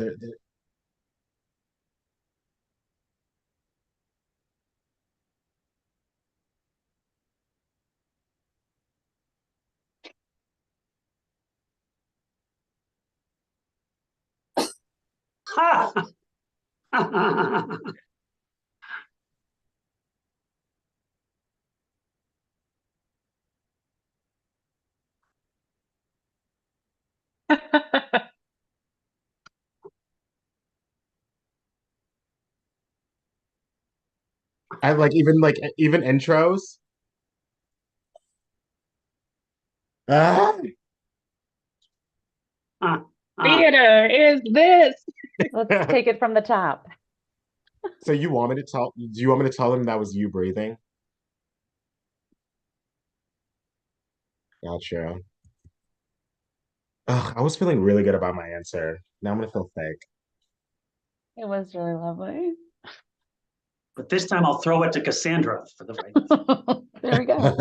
they're- Ha! I like even intros. Ah! Theater is this. Let's take it from the top. So you want me to tell? Do you want me to tell them that was you breathing? Gotcha. Ugh, I was feeling really good about my answer. Now I'm gonna feel fake. It was really lovely. But this time I'll throw it to Cassandra for the right. There we go.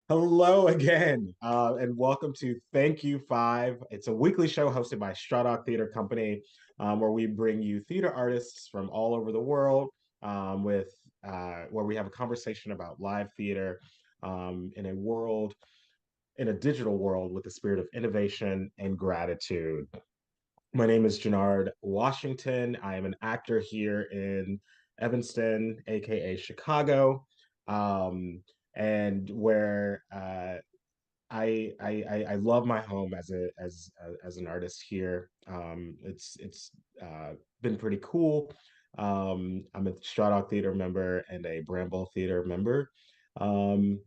Hello again, and welcome to Thank You Five. It's a weekly show hosted by Strawdog Theater Company, where we bring you theater artists from all over the world, with where we have a conversation about live theater in a digital world, with the spirit of innovation and gratitude. My name is Johnard Washington. I am an actor here in Evanston, aka Chicago, um, and where I love my home as an artist here. It's been pretty cool. I'm a Strawdog Theater member and a Bramble Theater member. Um,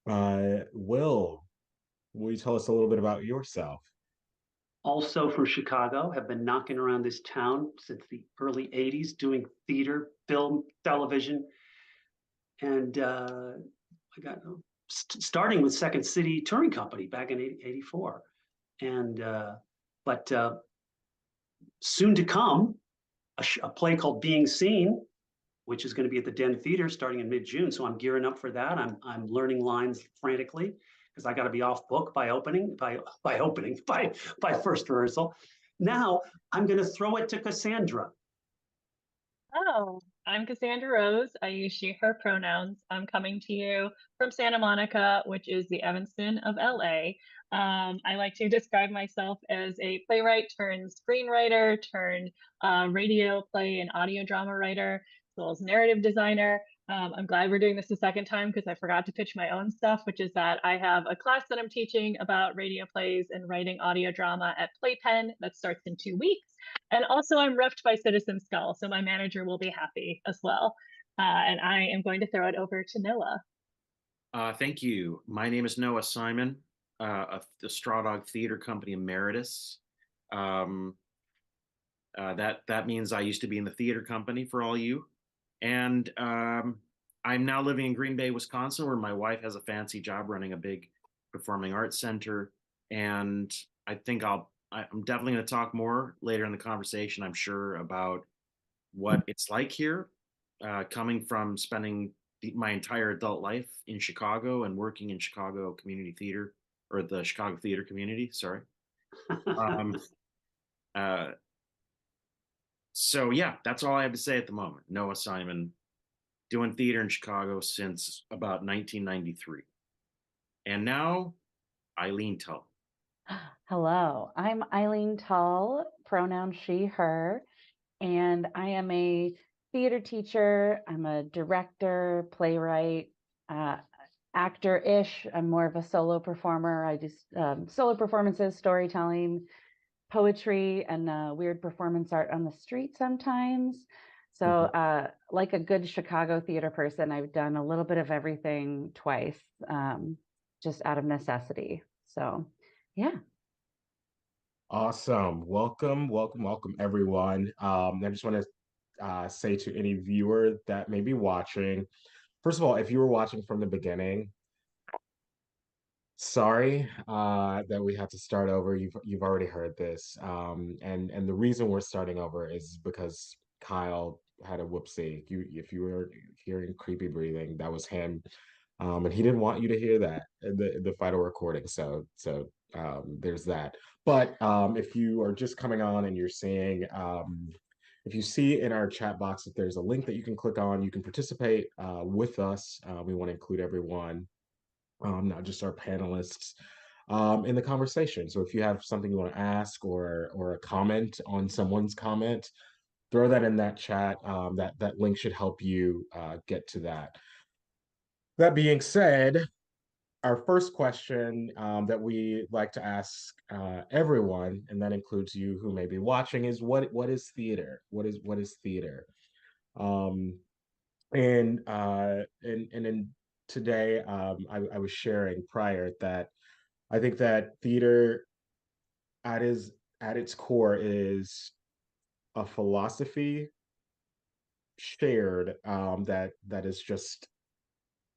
will you tell us a little bit about yourself? Also from Chicago, have been knocking around this town since the early 80s, doing theater, film, television. And I got starting with Second City Touring Company back in 84. And but soon to come, a play called Being Seen, which is going to be at the Den Theater starting in mid-June. So I'm gearing up for that. I'm learning lines frantically because I got to be off book by first rehearsal. Now I'm going to throw it to Cassandra. Oh, I'm Cassandra Rose. I use she, her pronouns. I'm coming to you from Santa Monica, which is the Evanston of LA. I like to describe myself as a playwright turned screenwriter turned radio play and audio drama writer, as well as narrative designer. I'm glad we're doing this the second time because I forgot to pitch my own stuff, which is that I have a class that I'm teaching about radio plays and writing audio drama at Playpen that starts in 2 weeks. And also I'm refed by Citizen Skull, so my manager will be happy as well. And I am going to throw it over to Noah. Thank you. My name is Noah Simon, of the Strawdog Theater Company Emeritus. That means I used to be in the theater company for all you. And I'm now living in Green Bay, Wisconsin, where my wife has a fancy job running a big performing arts center. And I think I'm definitely going to talk more later in the conversation, I'm sure, about what it's like here, coming from spending my entire adult life in Chicago and working in Chicago community theater, or the Chicago theater community, sorry. Um, uh, so yeah, that's all I have to say at the moment. Noah Simon, doing theater in Chicago since about 1993. And now, Eileen Tull. Hello, I'm Eileen Tull, pronoun she, her, and I am a theater teacher. I'm a director, playwright, actor-ish. I'm more of a solo performer. I do solo performances, storytelling, poetry, and weird performance art on the street sometimes. So like a good Chicago theater person, I've done a little bit of everything twice. just out of necessity. So, yeah. Awesome. Welcome, welcome, welcome, everyone. I just want to say to any viewer that may be watching, first of all, if you were watching from the beginning, sorry that we had to start over. You've already heard this. And the reason we're starting over is because Kyle had a whoopsie. If you were hearing creepy breathing, that was him. And he didn't want you to hear that in the final recording. So there's that. But if you are just coming on and you're seeing, if you see in our chat box that there's a link that you can click on, you can participate with us. We want to include everyone, not just our panelists, in the conversation. So if you have something you want to ask or a comment on someone's comment, throw that in that chat. That link should help you get to that. That being said, our first question that we like to ask everyone, and that includes you who may be watching, is what is theater? What is theater? Um, and in today, I was sharing prior that I think that theater at its core is a philosophy shared, that is just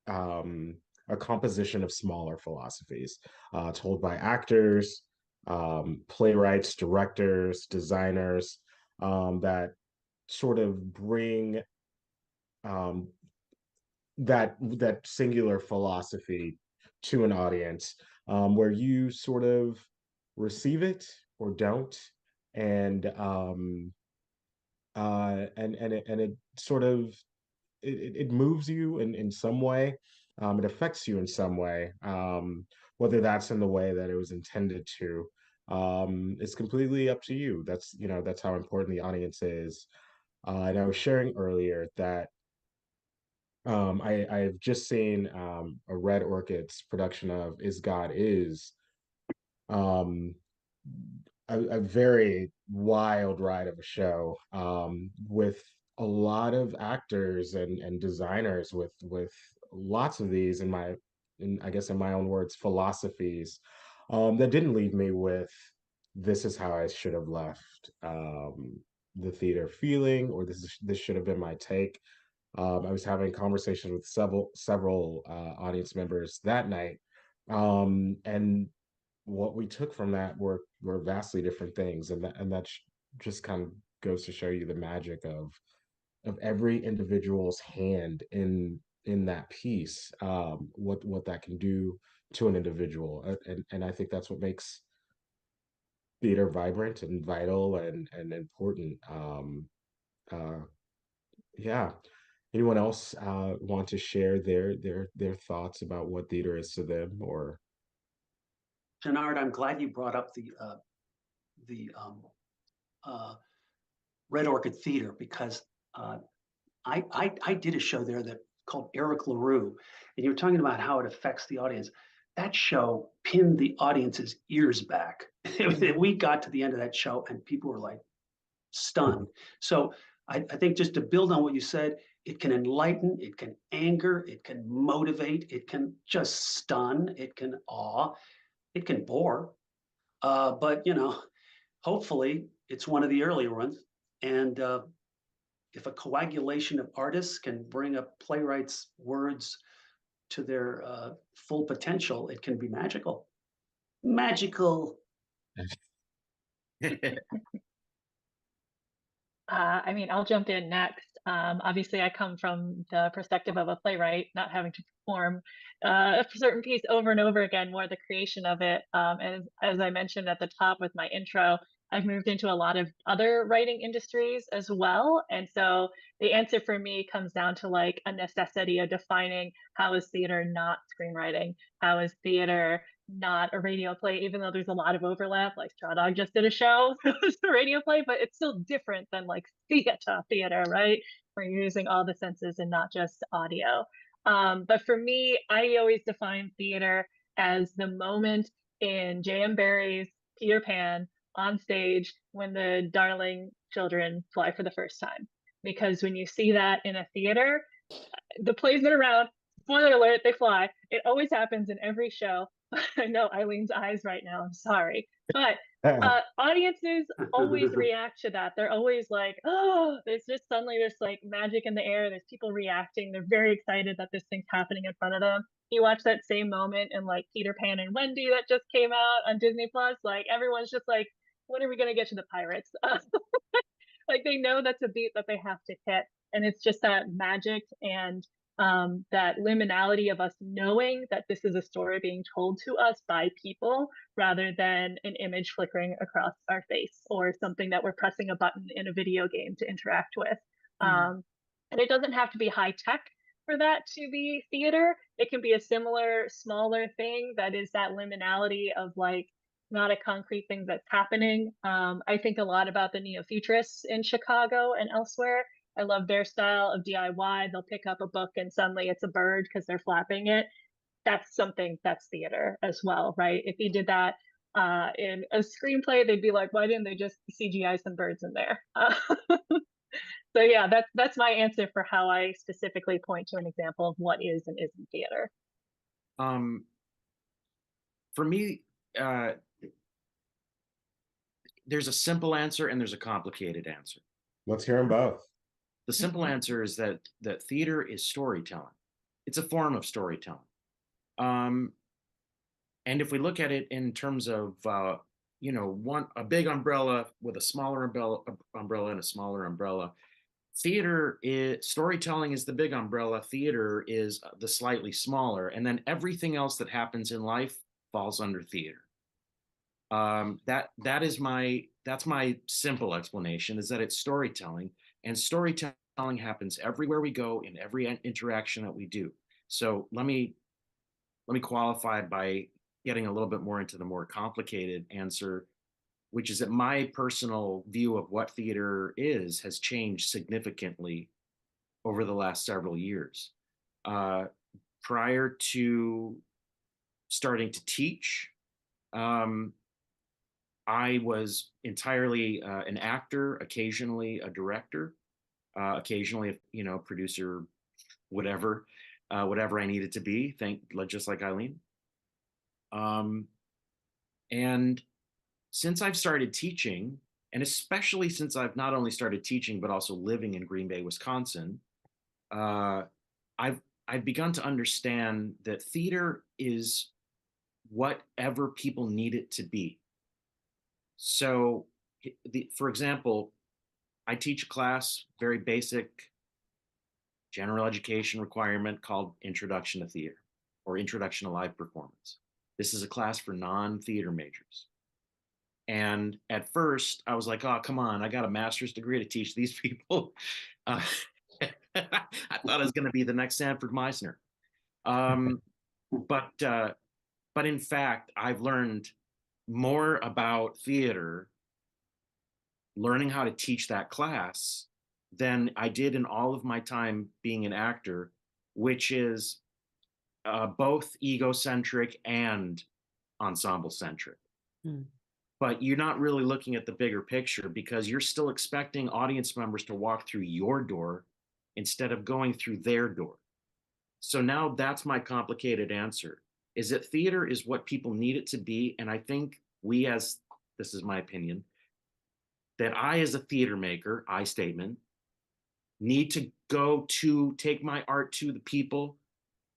a composition of smaller philosophies told by actors, playwrights, directors, designers, that sort of bring um, that singular philosophy to an audience, where you sort of receive it or don't, and it sort of it moves you in some way. It affects you in some way, whether that's in the way that it was intended to. It's completely up to you. That's how important the audience is. And I was sharing earlier that I've just seen a Red Orchid's production of Is God Is, um, a very wild ride of a show, with a lot of actors and designers with lots of these, I guess in my own words, philosophies, that didn't leave me with this is how I should have left the theater feeling, or this should have been my take. I was having conversations with several audience members that night, and what we took from that were vastly different things, and that just kind of goes to show you the magic of every individual's hand in that piece, what that can do to an individual, and I think that's what makes theater vibrant and vital and important. Uh, yeah. Anyone else want to share their thoughts about what theater is to them, or Johnard, I'm glad you brought up the uh, Red Orchid Theater, because I did a show there that called Eric LaRue, and you're talking about how it affects the audience. That show pinned the audience's ears back. We got to the end of that show and people were like stunned. So I think, just to build on what you said, it can enlighten, it can anger, it can motivate, it can just stun, it can awe, it can bore. But hopefully it's one of the earlier ones. And if a coagulation of artists can bring a playwright's words to their full potential, it can be magical. Magical. I mean, I'll jump in next. Obviously, I come from the perspective of a playwright, not having to perform a certain piece over and over again, more the creation of it. And as I mentioned at the top with my intro, I've moved into a lot of other writing industries as well. And so the answer for me comes down to like a necessity of defining how is theater not screenwriting? How is theater not a radio play, even though there's a lot of overlap? Like Strawdog just did a show, it was a radio play, but it's still different than like theater, right? Where you're using all the senses and not just audio. But for me, I always define theater as the moment in J.M. Barrie's Peter Pan on stage when the darling children fly for the first time. Because when you see that in a theater, the play's been around spoiler alert, they fly. It always happens in every show. I know Eileen's eyes right now. I'm sorry. But audiences always react to that. They're always like, oh, there's just suddenly there's like magic in the air. There's people reacting. They're very excited that this thing's happening in front of them. You watch that same moment in like Peter Pan and Wendy that just came out on Disney Plus. Like everyone's just like, when are we going to get to the pirates? Like they know that's a beat that they have to hit. And it's just that magic and that liminality of us knowing that this is a story being told to us by people rather than an image flickering across our face or something that we're pressing a button in a video game to interact with. And it doesn't have to be high tech for that to be theater. It can be a similar, smaller thing that is that liminality of like not a concrete thing that's happening. I think a lot about the neo-futurists in Chicago and elsewhere. I love their style of DIY. They'll pick up a book and suddenly it's a bird because they're flapping it. That's something that's theater as well, right? If you did that in a screenplay, they'd be like, why didn't they just CGI some birds in there? So yeah, that's my answer for how I specifically point to an example of what is and isn't theater. For me, there's a simple answer and there's a complicated answer. Let's hear them both. The simple answer is that theater is storytelling. It's a form of storytelling. And if we look at it in terms of, a big umbrella with a smaller umbrella and a smaller umbrella, storytelling is the big umbrella, theater is the slightly smaller, and then everything else that happens in life falls under theater. That's my simple explanation, is that it's storytelling, and storytelling happens everywhere we go in every interaction that we do. So let me qualify by getting a little bit more into the more complicated answer, which is that my personal view of what theater is has changed significantly over the last several years. Prior to starting to teach, I was entirely an actor, occasionally a director, occasionally, producer, whatever I needed to be, just like Eileen. And since I've started teaching, and especially since I've not only started teaching, but also living in Green Bay, Wisconsin, I've begun to understand that theater is whatever people need it to be. So, for example, I teach a class, very basic general education requirement called Introduction to Theater or Introduction to Live Performance. This is a class for non-theater majors. And at first I was like, oh, come on, I got a master's degree to teach these people. I thought I was going to be the next Sanford Meisner. But in fact, I've learned more about theater, learning how to teach that class, than I did in all of my time being an actor, which is both egocentric and ensemble-centric. But you're not really looking at the bigger picture because you're still expecting audience members to walk through your door instead of going through their door. So now that's my complicated answer, is that theater is what people need it to be. And I think this is my opinion, that I as a theater maker, need to take my art to the people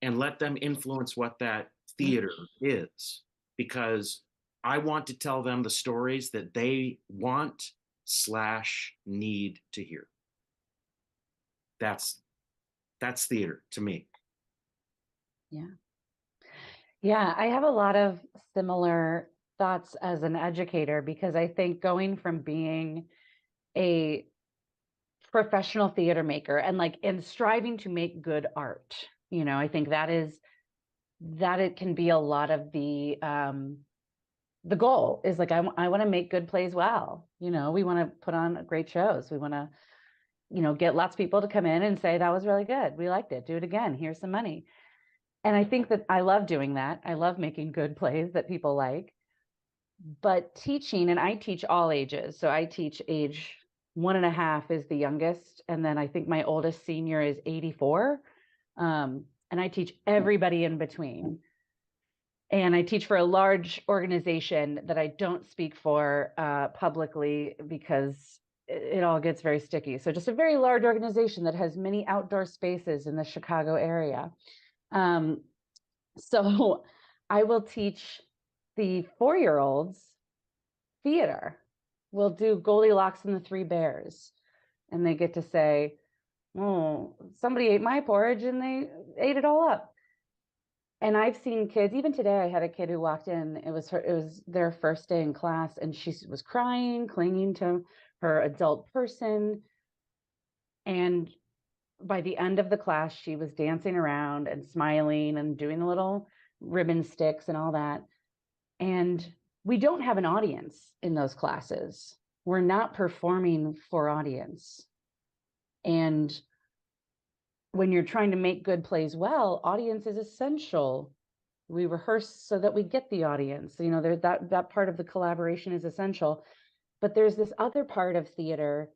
and let them influence what that theater is, because I want to tell them the stories that they want/need to hear. That's theater to me. Yeah, I have a lot of similar thoughts as an educator, because I think going from being a professional theater maker and striving to make good art, I think that it can be a lot of the goal is like, I want to make good plays well. We want to put on great shows. We want to, get lots of people to come in and say, that was really good. We liked it. Do it again. Here's some money. And I think that I love doing that. I love making good plays that people like. But teaching, and I teach all ages. So I teach age 1.5 is the youngest. And then I think my oldest senior is 84. and I teach everybody in between. And I teach for a large organization that I don't speak for publicly because it all gets very sticky. So just a very large organization that has many outdoor spaces in the Chicago area. So I will teach the 4-year-olds theater. We'll do Goldilocks and the Three Bears. And they get to say, oh, somebody ate my porridge and they ate it all up. And I've seen kids, even today, I had a kid who walked in, it was their first day in class, and she was crying, clinging to her adult person. And by the end of the class, she was dancing around and smiling and doing the little ribbon sticks and all that. And we don't have an audience in those classes. We're not performing for audience. And when you're trying to make good plays well, audience is essential. We rehearse so that we get the audience. You know, that part of the collaboration is essential. But there's this other part of theater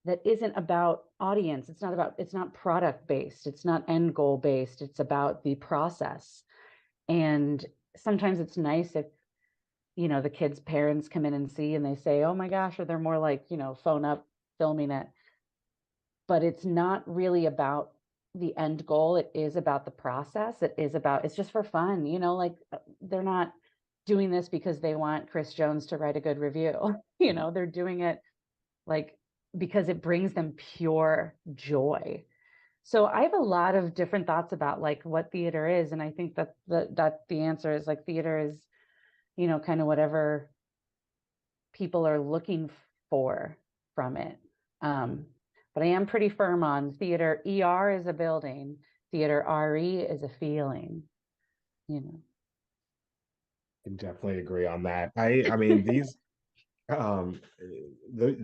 that isn't about audience. It's not product based. It's not end goal based. It's about the process. And sometimes it's nice if, you know, the kids' parents come in and see and they say, oh my gosh, or they're more like, you know, phone up filming it. But it's not really about the end goal. It is about the process. It's just for fun, you know, like they're not doing this because they want Chris Jones to write a good review. You know, they're doing it like because it brings them pure joy. So I have a lot of different thoughts about like what theater is. And I think that the answer is like theater is, you know, kind of whatever people are looking for from it. But I am pretty firm on theater. ER is a building. Theater RE is a feeling, you know. I can definitely agree on that. I mean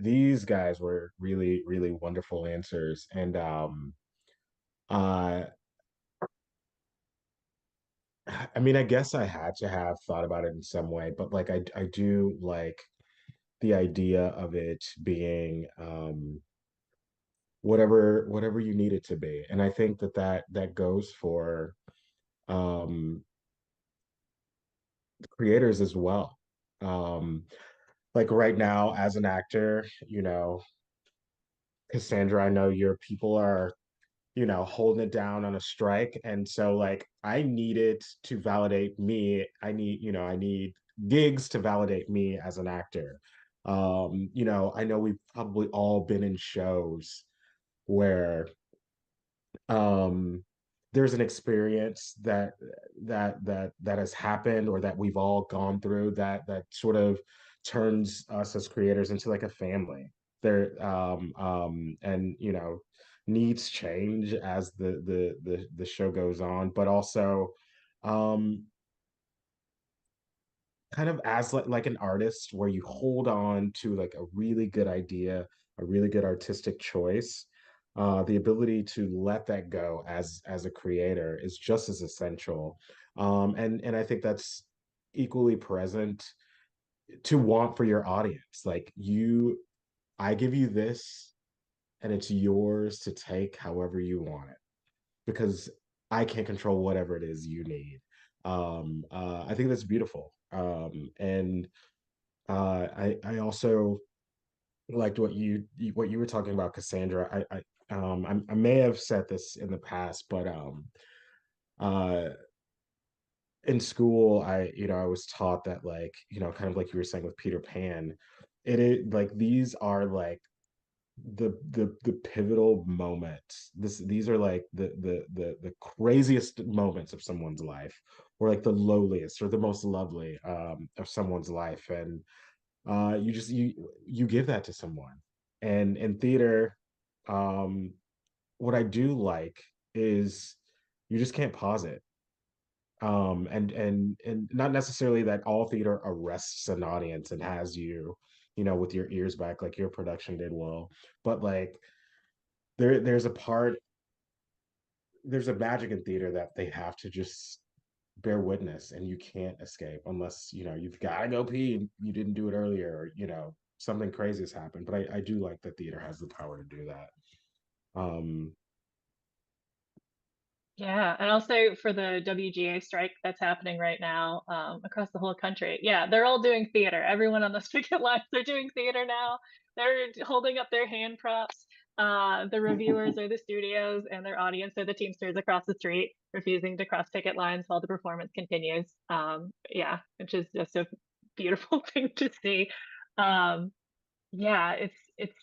these guys were really, really wonderful answers. And uh I mean, I guess I had to have thought about it in some way, but like I do like the idea of it being whatever you need it to be. And I think that goes for um creators as well. Um like right now as an actor, you know, Cassandra, I know your people are, you know, holding it down on a strike. And so like I need it to validate me. I need gigs to validate me as an actor. You know, I know we've probably all been in shows where um there's an experience that has happened or that we've all gone through that sort of turns us as creators into like a family. There and you know, needs change as the show goes on, but also um kind of as like an artist where you hold on to like a really good idea, a really good artistic choice. The ability to let that go as a creator is just as essential. And I think that's equally present to want for your audience. Like I give you this and it's yours to take however you want it because I can't control whatever it is you need. I think that's beautiful. And I also liked what you were talking about, Cassandra. I may have said this in the past, but uh in school I was taught that like, you know, kind of like you were saying with Peter Pan, it is like these are like the pivotal moments. These are like the craziest moments of someone's life, or like the lowliest or the most lovely of someone's life. And you give that to someone. And in theater, um what I do like is you just can't pause it. And not necessarily that all theater arrests an audience and has you, you know, with your ears back like your production did, well, but like there's a magic in theater that they have to just bear witness, and you can't escape unless, you know, you've got to go pee and you didn't do it earlier, or, you know, something crazy has happened. But I do like that theater has the power to do that. um Yeah, and also for the WGA strike that's happening right now across the whole country. Yeah, they're all doing theater. Everyone on those picket lines, they're doing theater now. They're holding up their hand props. The reviewers are the studios, and their audience are the Teamsters across the street, refusing to cross picket lines while the performance continues. Yeah, which is just a beautiful thing to see. Um, yeah, it's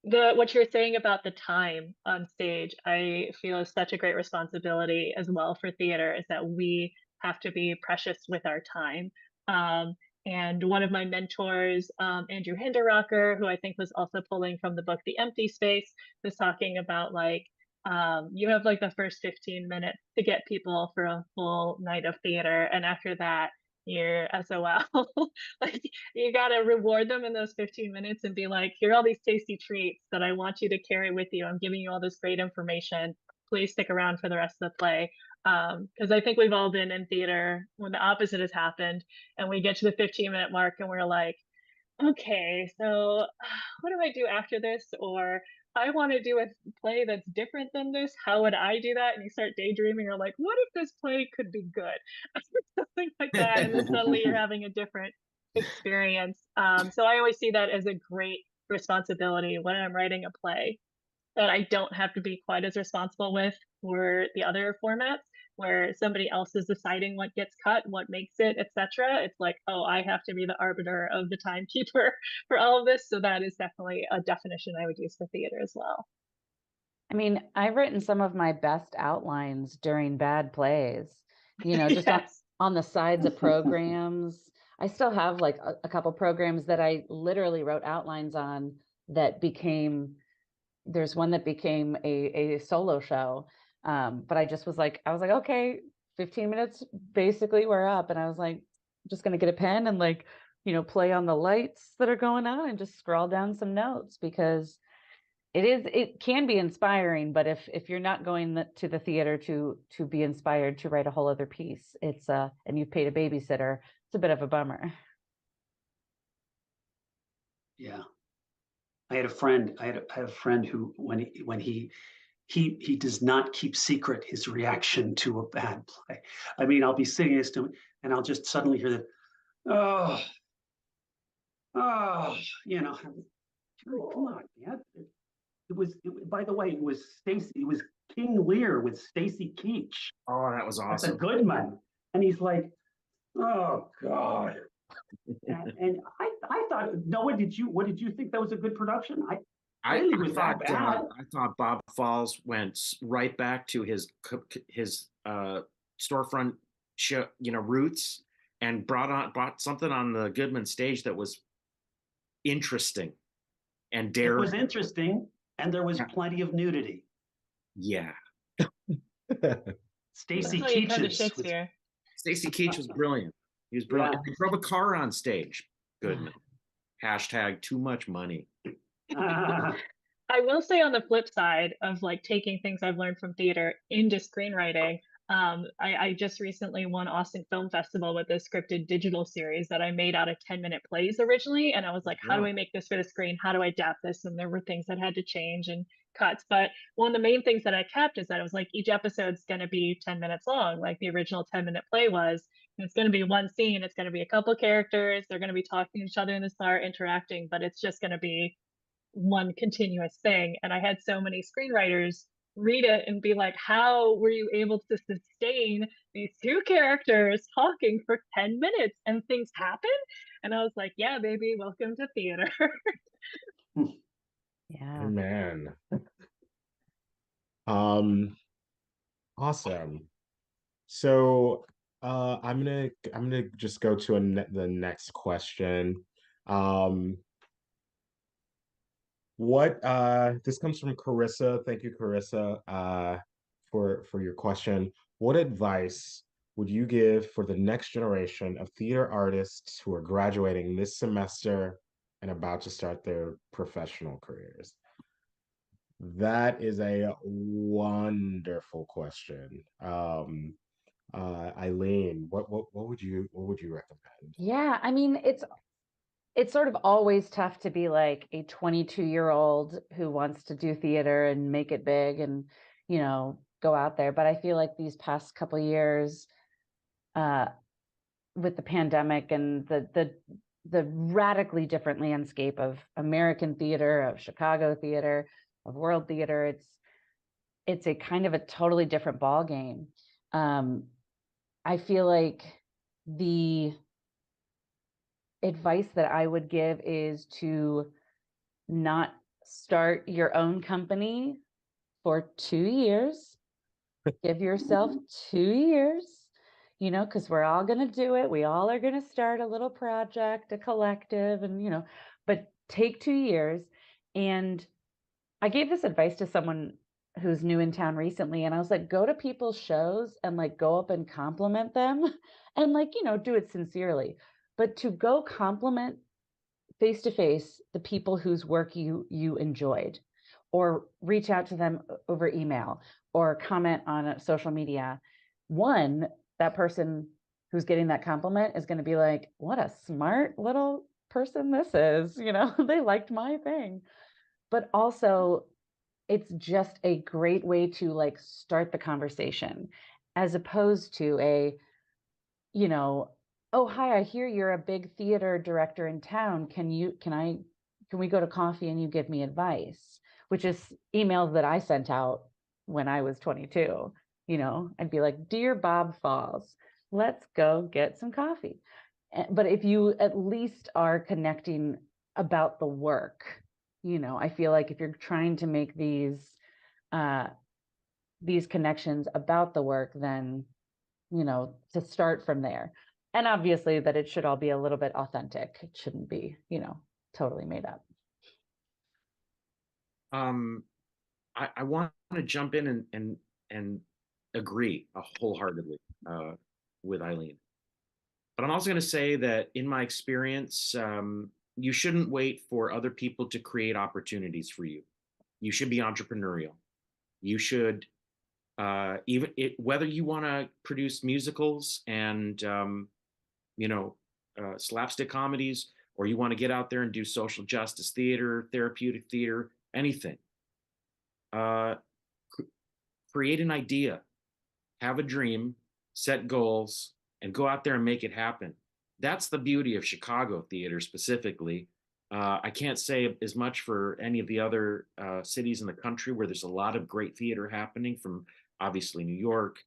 the what you're saying about the time on stage, I feel is such a great responsibility as well for theater, is that we have to be precious with our time. Um, and one of my mentors, Andrew Hinderrocker, who I think was also pulling from the book The Empty Space, was talking about like you have like the first 15 minutes to get people for a full night of theater, and after that, you're SOL. Like you got to reward them in those 15 minutes and be like, here are all these tasty treats that I want you to carry with you. I'm giving you all this great information. Please stick around for the rest of the play. Because I think we've all been in theater when the opposite has happened and we get to the 15-minute mark and we're like, okay, so what do I do after this? Or I want to do a play that's different than this. How would I do that? And you start daydreaming. You're like, what if this play could be good? Something like that. And then suddenly you're having a different experience. So I always see that as a great responsibility when I'm writing a play that I don't have to be quite as responsible with for the other formats where somebody else is deciding what gets cut, what makes it, etc. It's like, oh, I have to be the arbiter of the timekeeper for all of this. So that is definitely a definition I would use for theater as well. I mean, I've written some of my best outlines during bad plays, just Yes. on the sides of programs. I still have like a couple programs that I literally wrote outlines on that became, there's one that became a solo show. But I was like, okay, 15 minutes, basically we're up. And I was like, just going to get a pen and like, play on the lights that are going on and just scroll down some notes, because it can be inspiring, but if you're not going to the theater to be inspired to write a whole other piece, it's and you've paid a babysitter, it's a bit of a bummer. Yeah. I had a friend. I had a friend who, when he does not keep secret his reaction to a bad play. I mean, I'll be sitting next to him, and I'll just suddenly hear the, oh, oh, come on, man. By the way, it was Stacy. It was King Lear with Stacy Keach. Oh, that was That's a awesome. good man. And he's like, oh God. And I thought, Noah, what did you think that was a good production? I really was that bad. I thought Bob Falls went right back to his storefront show, roots, and brought something on the Goodman stage that was interesting and daring. It was interesting, and there was plenty of nudity. Yeah. Stacy Keach was brilliant. He was brilliant. Yeah. He drove a car on stage. Goodman. # too much money. I will say, on the flip side of like taking things I've learned from theater into screenwriting, I just recently won Austin Film Festival with a scripted digital series that I made out of 10-minute plays originally. And I was like, how do I make this for the screen? How do I adapt this? And there were things that had to change and cuts. But one of the main things that I kept is that it was like each episode's going to be 10 minutes long, like the original 10-minute play was. And it's going to be one scene. It's going to be a couple characters. They're going to be talking to each other in this bar, interacting, but it's just going to be one continuous thing. And I had so many screenwriters read it and be like, how were you able to sustain these two characters talking for 10 minutes and things happen? And I was like, yeah, baby, welcome to theater. Yeah. Man. Awesome. So I'm gonna just go to the next question. This comes from Carissa. Thank you, Carissa, for your question. What advice would you give for the next generation of theater artists who are graduating this semester and about to start their professional careers? That is a wonderful question. Eileen, what would you recommend? Yeah, I mean, it's sort of always tough to be like a 22-year-old who wants to do theater and make it big and, go out there. But I feel like these past couple years, with the pandemic and the radically different landscape of American theater, of Chicago theater, of world theater, it's a kind of a totally different ball game. I feel like the advice that I would give is to not start your own company for 2 years. Give yourself 2 years, because we're all going to do it. We all are going to start a little project, a collective, and, but take 2 years. And I gave this advice to someone who's new in town recently, and I was like, go to people's shows and like go up and compliment them and like, do it sincerely. But to go compliment face to face the people whose work you enjoyed, or reach out to them over email or comment on social media, one, that person who's getting that compliment is going to be like, what a smart little person this is, they liked my thing. But also, it's just a great way to like start the conversation, as opposed to a, oh, hi, I hear you're a big theater director in town. Can we go to coffee and you give me advice? Which is emails that I sent out when I was 22. I'd be like, dear Bob Falls, let's go get some coffee. But if you at least are connecting about the work, I feel like if you're trying to make these connections about the work, then, to start from there. And obviously that it should all be a little bit authentic. It shouldn't be, totally made up. I want to jump in and agree wholeheartedly with Eileen. But I'm also going to say that in my experience, you shouldn't wait for other people to create opportunities for you. You should be entrepreneurial. You should, whether you want to produce musicals and, slapstick comedies, or you want to get out there and do social justice theater, therapeutic theater, anything. Create an idea, have a dream, set goals, and go out there and make it happen. That's the beauty of Chicago theater specifically. I can't say as much for any of the other cities in the country where there's a lot of great theater happening, from obviously New York,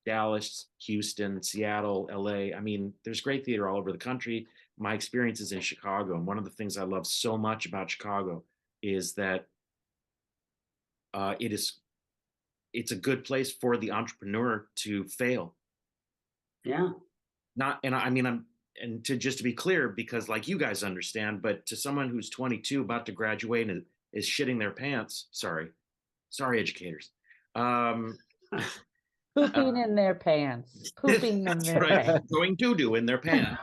Dallas, Houston, Seattle, LA. I mean, there's great theater all over the country. My experience is in Chicago. And one of the things I love so much about Chicago is that it's a good place for the entrepreneur to fail. Yeah. And to be clear, because like you guys understand, but to someone who's 22 about to graduate and is shitting their pants, sorry educators, pooping in their pants, pooping in their pants, going doo-doo in their pants.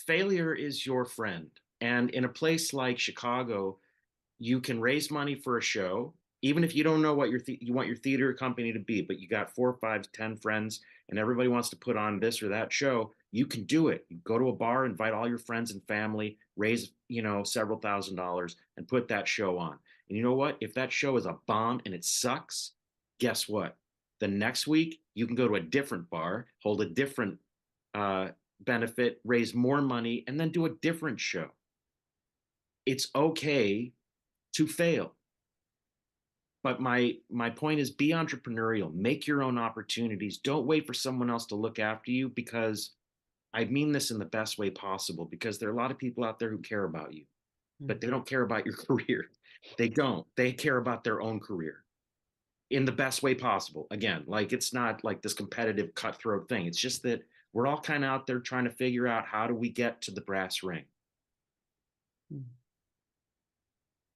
Failure is your friend. And in a place like Chicago, you can raise money for a show, even if you don't know what you want your theater company to be, but you got 4, 5, 10 friends and everybody wants to put on this or that show. You can do it. You go to a bar, invite all your friends and family, raise, several $1,000s and put that show on. And you know what? If that show is a bomb and it sucks, guess what? The next week, you can go to a different bar, hold a different benefit, raise more money, and then do a different show. It's okay to fail. But my point is, be entrepreneurial, make your own opportunities. Don't wait for someone else to look after you, because I mean this in the best way possible, because there are a lot of people out there who care about you, but they don't care about your career. They don't. They care about their own career in the best way possible. Again, like, it's not like this competitive cutthroat thing. It's just that we're all kind of out there trying to figure out, how do we get to the brass ring?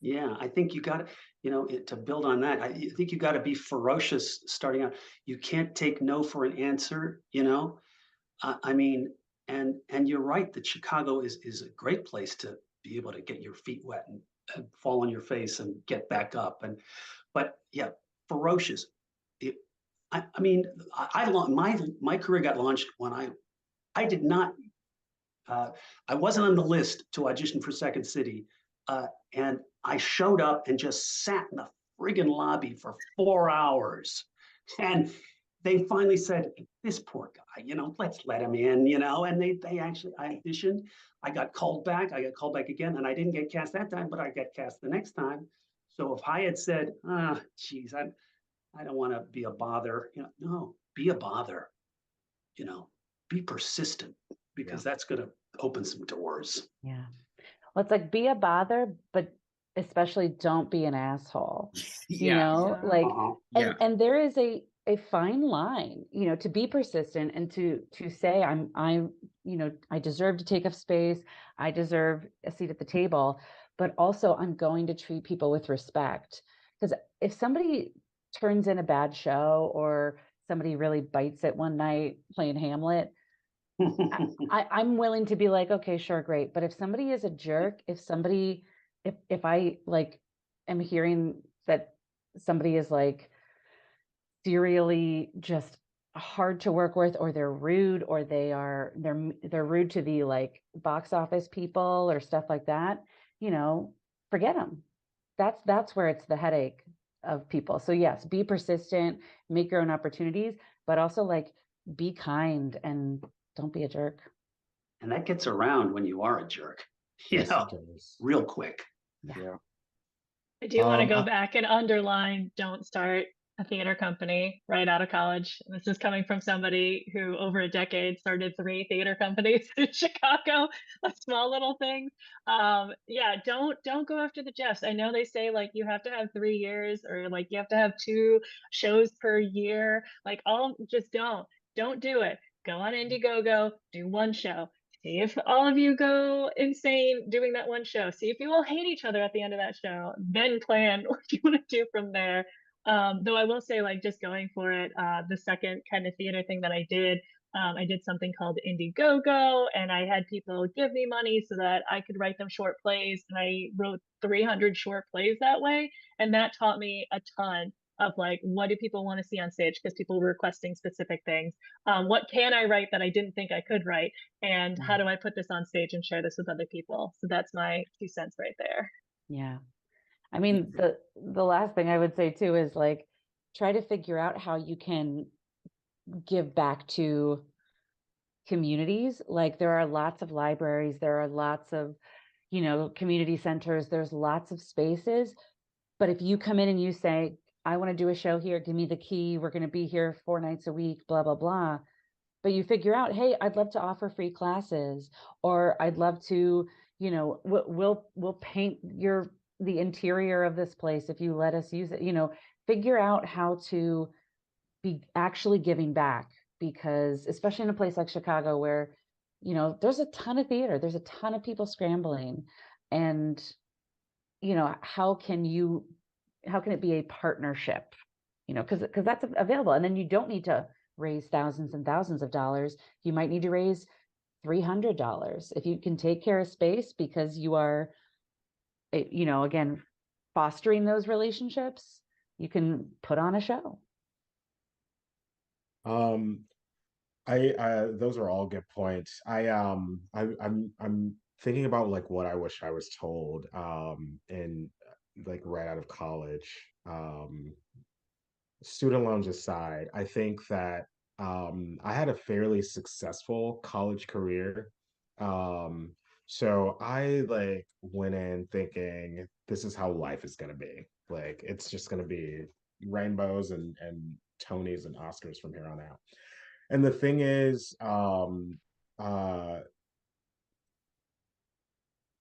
Yeah, I think you got to, to build on that. I think you got to be ferocious starting out. You can't take no for an answer. I mean, and you're right that Chicago is a great place to be able to get your feet wet and fall on your face and get back up. But yeah, ferocious. I mean, my career got launched when I did not. I wasn't on the list to audition for Second City. And I showed up and just sat in the friggin' lobby for 4 hours. And they finally said, this poor guy, let's let him in, and they actually, I auditioned, I got called back again, and I didn't get cast that time, but I got cast the next time. So if I had said, geez, I don't want to be a bother, no, be a bother, be persistent, because that's going to open some doors. Yeah. Well, it's like, be a bother, but especially don't be an asshole. Like, and there is a fine line, to be persistent and to say, I'm, I deserve to take up space. I deserve a seat at the table, but also I'm going to treat people with respect. Because if somebody turns in a bad show, or somebody really bites it one night playing Hamlet, I'm willing to be like, okay, sure, great. But if somebody is a jerk, if I like am hearing that somebody is like serially just hard to work with, or they're rude, or they're rude to the like box office people or stuff like that, forget them. That's where it's the headache of people. So yes, be persistent, make your own opportunities, but also like be kind and don't be a jerk. And that gets around when you are a jerk, real quick. Yeah. I do want to go back and underline, don't start a theater company right out of college. This is coming from somebody who over a decade started 3 theater companies in Chicago, like small little things. Don't go after the Jeffs. I know they say like you have to have 3 years, or like you have to have 2 shows per year. Like just don't do it. Go on Indiegogo, do 1 show. See if all of you go insane doing that 1 show. See if you all hate each other at the end of that show. Then plan what you want to do from there. Though I will say, like, just going for it, the second kind of theater thing that I did something called Indiegogo, and I had people give me money so that I could write them short plays. And I wrote 300 short plays that way. And that taught me a ton of like, what do people want to see on stage? Because people were requesting specific things. What can I write that I didn't think I could write? And how do I put this on stage and share this with other people? So that's my 2 cents right there. Yeah. I mean, the last thing I would say too is like, try to figure out how you can give back to communities. Like, there are lots of libraries, there are lots of, community centers, there's lots of spaces. But if you come in and you say, I want to do a show here, give me the key, we're going to be here 4 nights a week, blah, blah, blah. But you figure out, hey, I'd love to offer free classes, or I'd love to, we'll paint the interior of this place if you let us use it. Figure out how to be actually giving back, because especially in a place like Chicago where, there's a ton of theater, there's a ton of people scrambling, and, how can it be a partnership, because that's available. And then you don't need to raise thousands and thousands of dollars. You might need to raise $300 if you can take care of space, because you are, again, fostering those relationships. You can put on a show. Those are all good points. I'm thinking about like what I wish I was told in like right out of college. Student loans aside, I think that I had a fairly successful college career. So I like went in thinking this is how life is gonna be. Like it's just gonna be rainbows and Tonys and Oscars from here on out. And the thing is,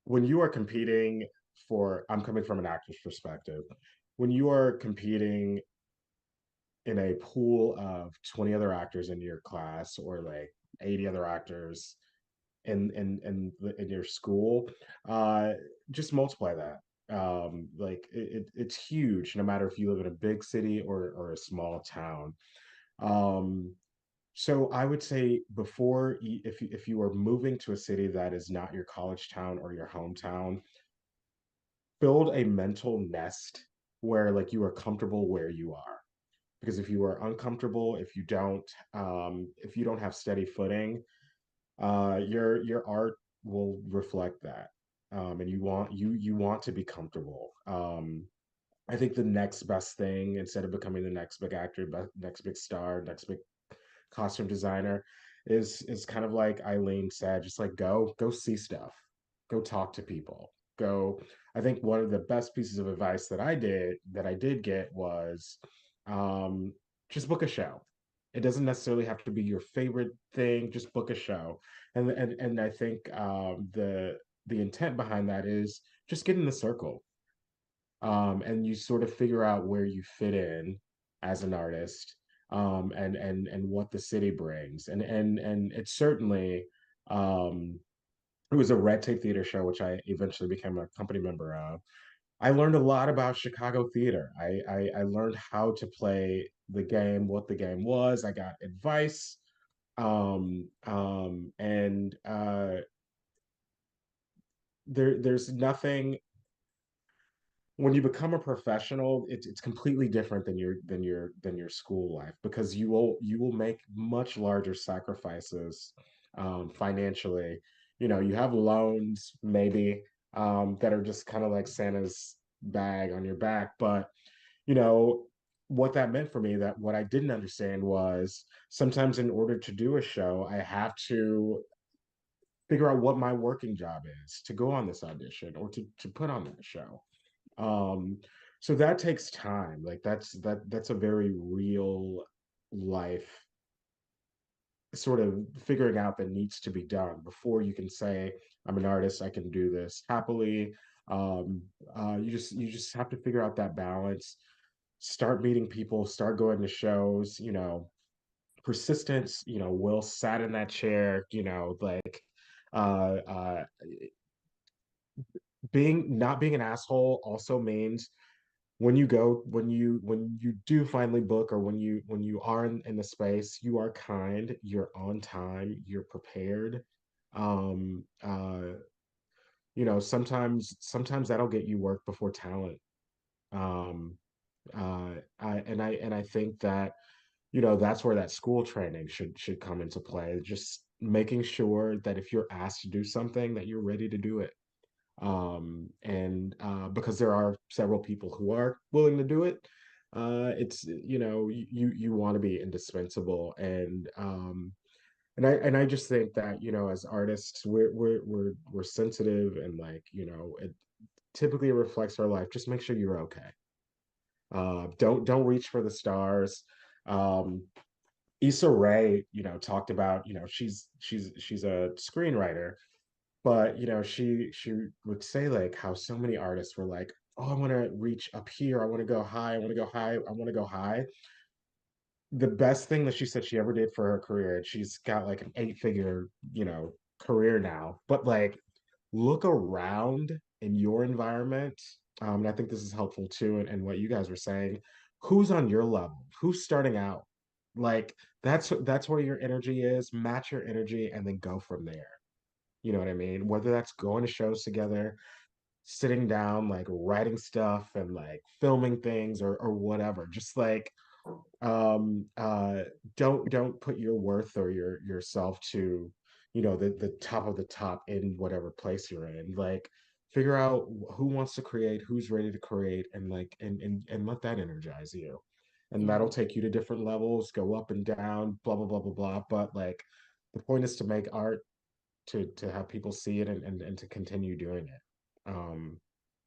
when you are competing I'm coming from an actor's perspective, when you are competing in a pool of 20 other actors in your class, or like 80 other actors in your school, just multiply that. Like it's huge, no matter if you live in a big city or a small town. So I would say if you are moving to a city that is not your college town or your hometown, build a mental nest where like you are comfortable where you are. Because if you are uncomfortable, if you don't have steady footing, your art will reflect that. and you want to be comfortable. I think the next best thing, instead of becoming the next big actor, next big star, next big costume designer, is kind of like Eileen said, just like go see stuff, go talk to people, go. I think one of the best pieces of advice that I did get was, um, just book a show. It doesn't necessarily have to be your favorite thing. Just book a show, and I think the intent behind that is just get in the circle, and you sort of figure out where you fit in as an artist, and what the city brings, and it's certainly, um, it was a red tape theater show, which I eventually became a company member of. I learned a lot about Chicago theater. I learned how to play the game, what the game was. I got advice, and there's nothing. When you become a professional, it's completely different than your school life, because you will make much larger sacrifices, financially. You have loans maybe, that are just kind of like Santa's bag on your back, but you know what that meant for me, that what I didn't understand was sometimes in order to do a show, I have to figure out what my working job is to go on this audition or to put on that show. um so that takes time. Like that's a very real life sort of figuring out that needs to be done before you can say, I'm an artist, I can do this happily. um you just have to figure out that balance, start meeting people, start going to shows. Persistence. Will sat in that chair, like, uh uh being not being an asshole also means when you do finally book, or when you are in the space, you are kind, you're on time, you're prepared. um sometimes that'll get you work before talent. um I think that, that's where that school training should come into play, just making sure that if you're asked to do something, that you're ready to do it. And because there are several people who are willing to do it, it's you want to be indispensable. And I just think that, as artists, we're sensitive, and like, it typically reflects our life. Just make sure you're okay. Don't reach for the stars. um Issa Rae, talked about, she's a screenwriter, but she would say like how so many artists were like, oh, I want to reach up here, I want to go high, I want to go high, I want to go high. The best thing that she said she ever did for her career, and she's got like an 8-figure, career now, but like, look around in your environment. And I think this is helpful too, and what you guys were saying, who's on your level, who's starting out, like, that's where your energy is. Match your energy and then go from there. You know what I mean? Whether that's going to shows together, sitting down, like writing stuff and like filming things, or whatever. Just like, um uh don't put your worth or yourself to, the top of the top in whatever place you're in. Like, figure out who wants to create, who's ready to create, and like, and let that energize you. And Yeah. that'll take you to different levels, go up and down, blah blah blah blah blah. But like, the point is to make art, to have people see it, and to continue doing it.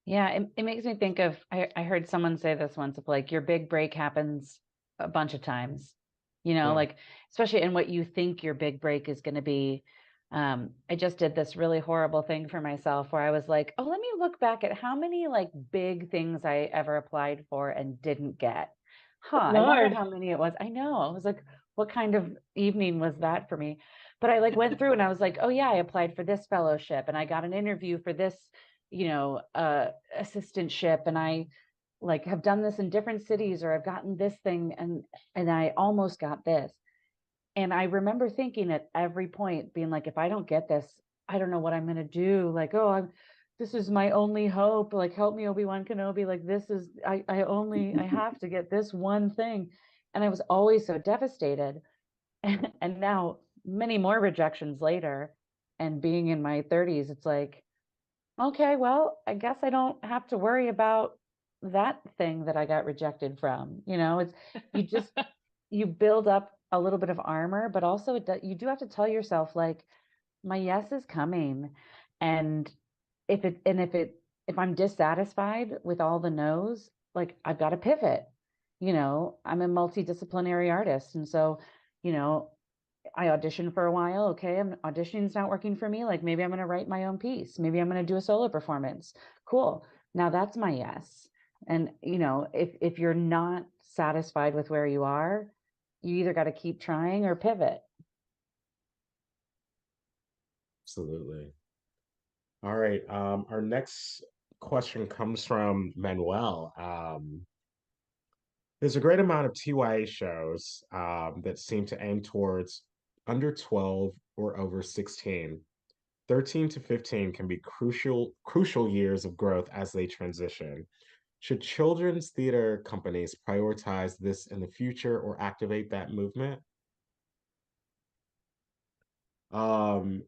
Yeah, it makes me think of, I heard someone say this once, of like, your big break happens a bunch of times, Yeah. like, especially in what you think your big break is going to be. I just did this really horrible thing for myself where I was like, oh, let me look back at how many like big things I ever applied for and didn't get. I wonder Lord. how many it was. I know. I was like, what kind of evening was that for me? But I like went through and I was like, oh yeah, I applied for this fellowship and I got an interview for this, assistantship, and I like have done this in different cities, or I've gotten this thing, and I almost got this. And I remember thinking at every point, being like, if I don't get this, I don't know what I'm going to do. Like, oh, this is my only hope. Like, help me, Obi-Wan Kenobi. Like, this is, I have to get this one thing. And I was always so devastated. And now, many more rejections later, and being in my 30s, it's like, okay, well, I guess I don't have to worry about that thing that I got rejected from. It's you just you build up a little bit of armor, but also you do have to tell yourself like my yes is coming, and if I'm dissatisfied with all the no's, like I've got to pivot. I'm a multidisciplinary artist, and so you know I auditioned for a while. Okay, auditioning's not working for me. Like maybe I'm going to write my own piece. Maybe I'm going to do a solo performance. Cool. Now that's my yes. And if you're not satisfied with where you are, you either got to keep trying or pivot. Absolutely. All right. Our next question comes from Manuel. There's a great amount of TYA shows that seem to aim towards under 12 or over 16. 13 to 15 can be crucial years of growth as they transition. Should children's theater companies prioritize this in the future or activate that movement? And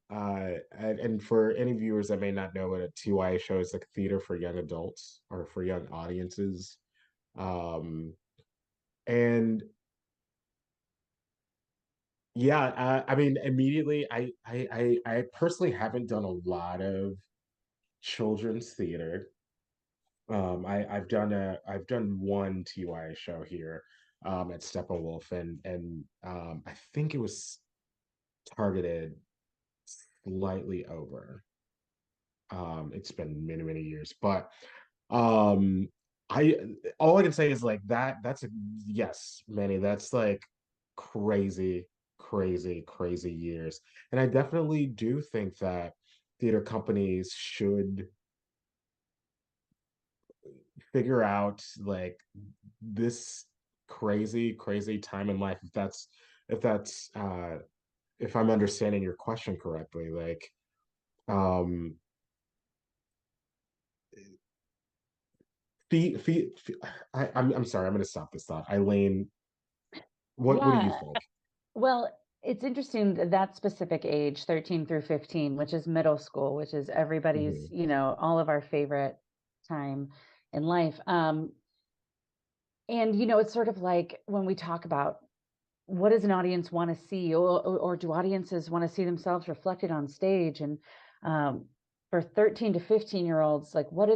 for any viewers that may not know what a TYA show is, like theater for young adults or for young audiences. Um, and yeah, I mean, immediately, I personally haven't done a lot of children's theater. I've done one TYA show here, at Steppenwolf, and I think it was targeted slightly over. It's been many, many years, but um, I all I can say is like that's a yes, Manny. That's like crazy, crazy, crazy years, and I definitely do think that theater companies should figure out like this crazy, crazy time in life. If that's if I'm understanding your question correctly, like um I'm sorry, I'm gonna stop this thought. Eileen, what do you Yeah. think? Well, it's interesting that specific age, 13 through 15, which is middle school, which is everybody's, Mhm. all of our favorite time in life. And it's sort of like when we talk about what does an audience want to see, or do audiences want to see themselves reflected on stage? And for 13 to 15-year-olds, like what are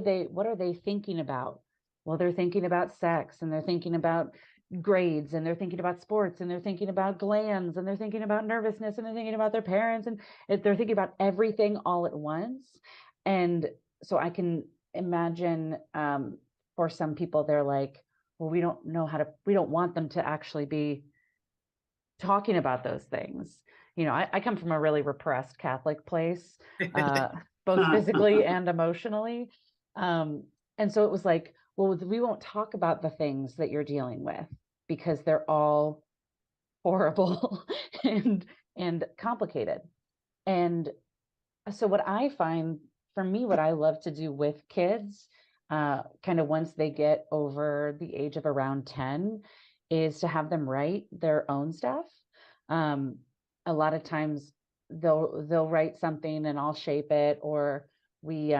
they thinking about? Well, they're thinking about sex, and they're thinking about grades, and they're thinking about sports, and they're thinking about glands, and they're thinking about nervousness, and they're thinking about their parents, and they're thinking about everything all at once. And so I can imagine, for some people, they're like, well, we don't want them to actually be talking about those things. I come from a really repressed Catholic place, uh, both physically and emotionally. Um, and so it was like, well, we won't talk about the things that you're dealing with because they're all horrible and complicated. And so what I find, for me, what I love to do with kids, kind of once they get over the age of around 10, is to have them write their own stuff. Um, a lot of times they'll write something and I'll shape it, or I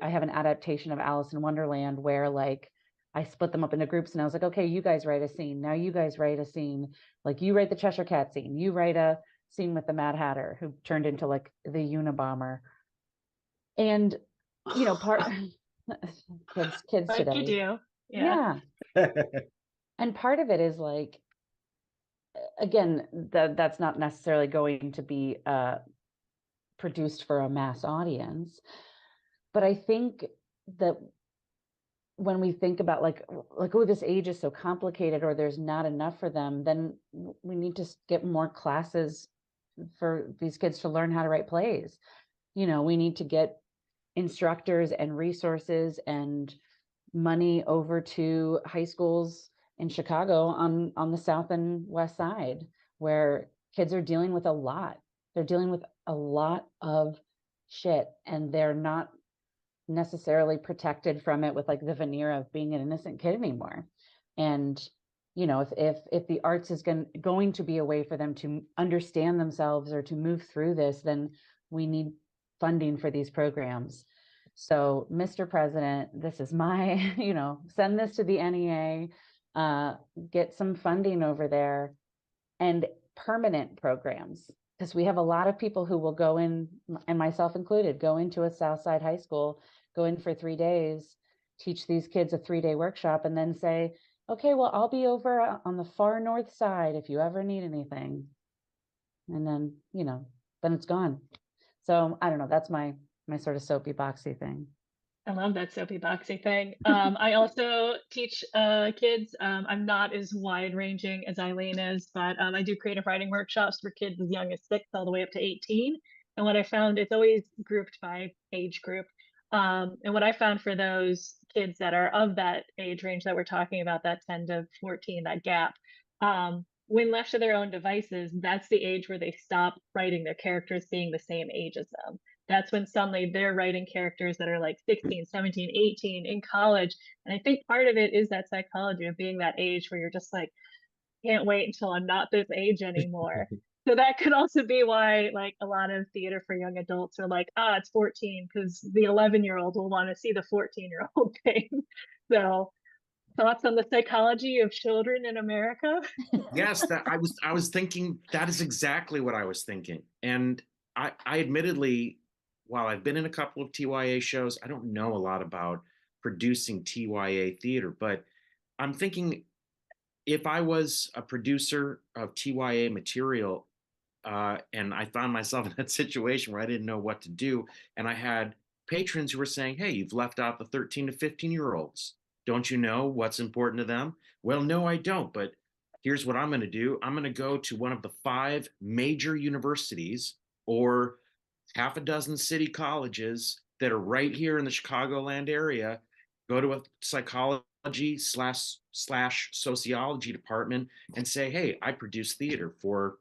have an adaptation of Alice in Wonderland where like I split them up into groups and I was like, okay, you guys write a scene. Now you guys write a scene. Like you write the Cheshire Cat scene. You write a scene with the Mad Hatter who turned into like the Unabomber. And part kids Like you today. do. Yeah. Yeah. And part of it is like, again, that's not necessarily going to be produced for a mass audience. But I think that when we think about like, oh, this age is so complicated, or there's not enough for them, then we need to get more classes for these kids to learn how to write plays. We need to get instructors and resources and money over to high schools in Chicago on the south and west side, where kids are dealing with a lot. They're dealing with a lot of shit, and they're not necessarily protected from it with like the veneer of being an innocent kid anymore. And if the arts is going to be a way for them to understand themselves or to move through this, then we need funding for these programs. So, Mr. President, this is my, send this to the NEA, get some funding over there, and permanent programs. Because we have a lot of people who will go in, and myself included, go into a Southside high school, go in for 3 days, teach these kids a 3-day workshop, and then say, okay, well, I'll be over on the far north side if you ever need anything. And then, then it's gone. So I don't know. That's my sort of soapy boxy thing. I love that soapy boxy thing. I also teach kids. I'm not as wide ranging as Eileen is, but I do creative writing workshops for kids as young as 6 all the way up to 18. And what I found, it's always grouped by age group. And what I found for those kids that are of that age range that we're talking about, that 10 to 14, that gap, when left to their own devices, that's the age where they stop writing their characters being the same age as them. That's when suddenly they're writing characters that are like 16, 17, 18 in college. And I think part of it is that psychology of being that age where you're just like, can't wait until I'm not this age anymore. So that could also be why like a lot of theater for young adults are like, it's 14 because the 11-year-old will want to see the 14-year-old thing. So thoughts on the psychology of children in America? Yes, that I was thinking that is exactly what I was thinking. And I admittedly, while I've been in a couple of TYA shows, I don't know a lot about producing TYA theater, but I'm thinking if I was a producer of TYA material, and I found myself in that situation where I didn't know what to do, and I had patrons who were saying, "Hey, you've left out the 13 to 15-year-olds. Don't you know what's important to them?" Well, no, I don't, but here's what I'm going to do. I'm going to go to one of the 5 major universities or half a dozen city colleges that are right here in the Chicagoland area, go to a psychology slash sociology department and say, hey, I produce theater for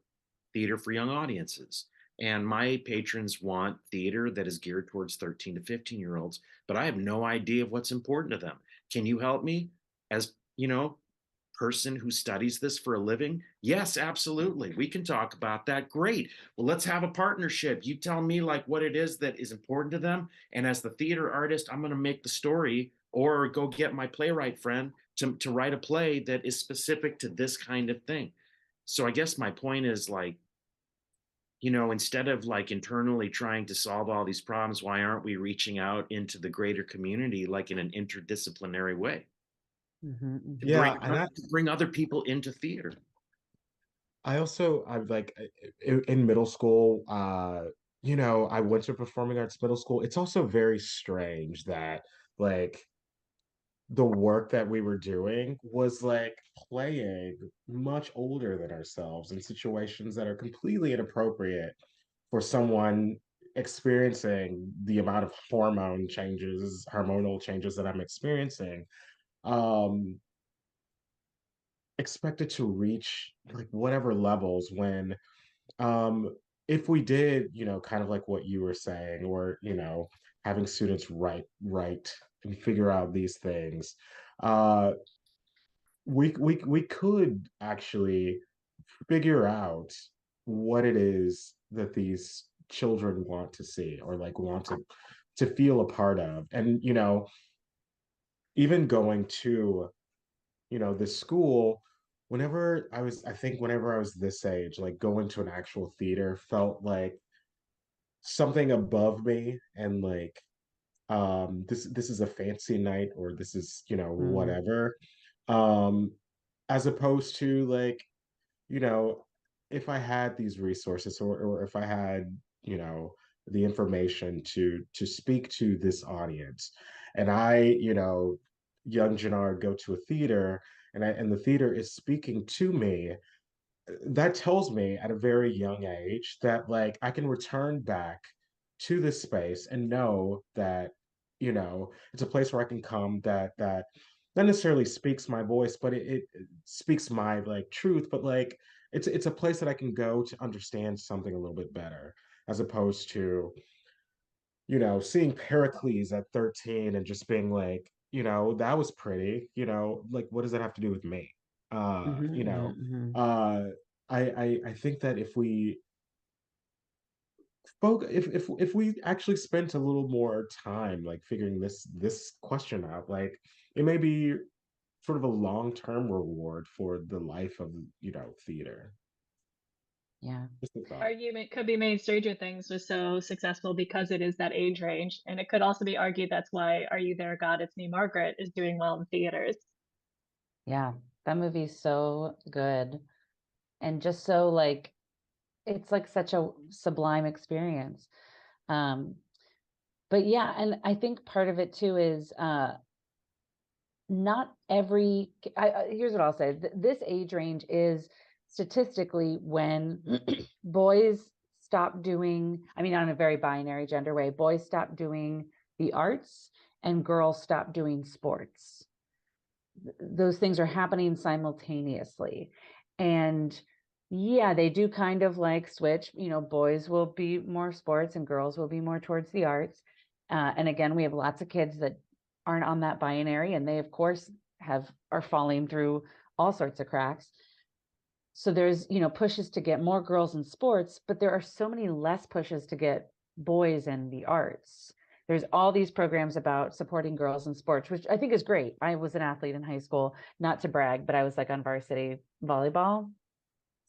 young audiences. And my patrons want theater that is geared towards 13 to 15-year-olds, but I have no idea of what's important to them. Can you help me as, person who studies this for a living? Yes, absolutely. We can talk about that. Great. Well, let's have a partnership. You tell me like what it is that is important to them. And as the theater artist, I'm going to make the story or go get my playwright friend to write a play that is specific to this kind of thing. So I guess my point is like, instead of like internally trying to solve all these problems, why aren't we reaching out into the greater community like in an interdisciplinary way? Yeah, and To bring other people into theater. I like in middle school, I went to performing arts middle school. It's also very strange that like the work that we were doing was like playing much older than ourselves in situations that are completely inappropriate for someone experiencing the amount of hormonal changes that I'm experiencing. Um, expected to reach like whatever levels when um if we did kind of like what you were saying or having students write and figure out these things uh we could actually figure out what it is that these children want to see or like want to feel a part of. And even going to this school, whenever I was this age, like going to an actual theater felt like something above me, and like this is a fancy night, or this is whatever, um as opposed to like you know if I had these resources, or if I had the information to speak to this audience, and I young Johnard, go to a theater, and the theater is speaking to me, that tells me at a very young age that like I can return back to this space and know that it's a place where I can come, that not necessarily speaks my voice, but it speaks my like truth, but like it's a place that I can go to understand something a little bit better, as opposed to seeing Pericles at 13 and just being like, that was pretty, like what does that have to do with me? Uh, Mhm, you know, mhm, mhm. uh I think that if we if we actually spent a little more time like figuring this question out, like it may be sort of a long-term reward for the life of, theater. Yeah. Just a thought. Argument could be made Stranger Things was so successful because it is that age range. And it could also be argued that's why Are You There, God? It's Me, Margaret is doing well in theaters. Yeah. That movie's so good. And just so like, it's like such a sublime experience. Um, but yeah, and I think part of it too is not every here's what I'll say. This age range is statistically when boys stop doing, I mean, on a very binary gender way, boys stop doing the arts and girls stop doing sports. Those things are happening simultaneously. And yeah, they do kind of like switch, boys will be more sports and girls will be more towards the arts. And again, we have lots of kids that aren't on that binary, and they of course are falling through all sorts of cracks. So there's, pushes to get more girls in sports, but there are so many less pushes to get boys in the arts. There's all these programs about supporting girls in sports, which I think is great. I was an athlete in high school, not to brag, but I was like on varsity volleyball,